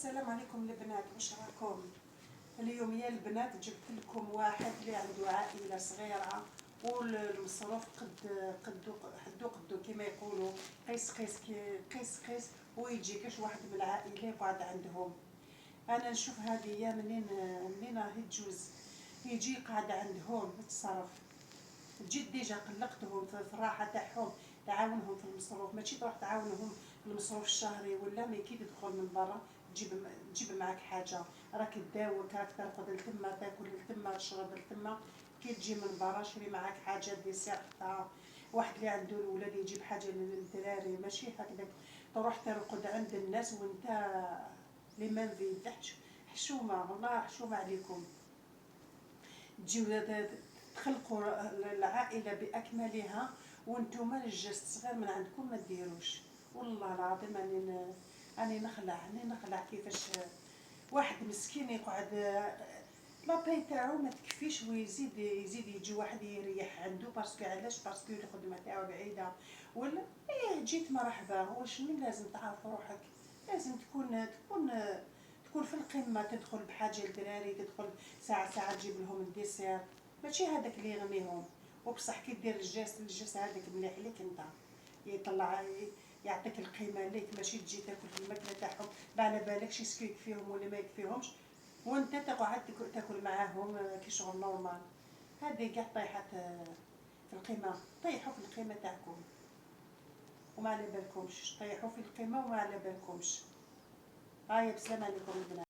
السلام عليكم البنات، واش راكم؟ اليوم يا البنات جبت لكم واحد اللي عنده عائله صغيره والمصروف قدو كما يقولوا قيس ويجي كاش واحد من العائله يقعد عندهم. انا نشوف هذه منين راهي تجوز يجي قاعد عندهم يتصرف. جيت ديجا قلقتهم في الراحه تاعهم، تعاونهم في المصروف، ماشي تروح تعاونهم في المصروف الشهري ولا مي كي تدخل من برا تجيب معاك حاجه، راك تداوك، راك ترقد لتما، تاكل لتما، تشرب لتما. كي تجي من برا شري معاك حاجه ديسير تاع واحد اللي عنده الولاد يجيب حاجه للدراري، ماشي هكذاك تروح ترقد عند الناس وانت لي مان فيد. حشومه والله، حشومه عليكم. تجيو تخلقوا العائله باكملها وانتم الجست صغير من عندكم ما ديروش. والله العظيم اني نخلع كيفاش واحد مسكين يقعد لاباي تاعو ما تكفيش ويزيد يجي واحد يريح عنده باسكو علاش؟ باسكو الخدمه تاعو بعيده ولا جيت مرحبا. واش من لازم تعرف روحك، لازم تكون في القمه، تدخل بحاجه للدراري، تدخل ساعه تجيب لهم الديسير، ماشي هذاك اللي يغنيهم. وبصح كي دير الجاس هذاك مليح ليك انت، يطلع يعطيك القيمه ليك، ماشي تجي تاكل في الماكله تاعهم ما على بالكش اسكو يكفيهم ولا ما يكفيهمش وانت تقعد تاكل معاهم كي شغل نورمال. هذه كاع طيحت في القيمه، طيحوا في القيمه تاعكم وما على بالكمش، طيحوا في القيمه وما على بالكمش. هاي بسلام عليكم البنات.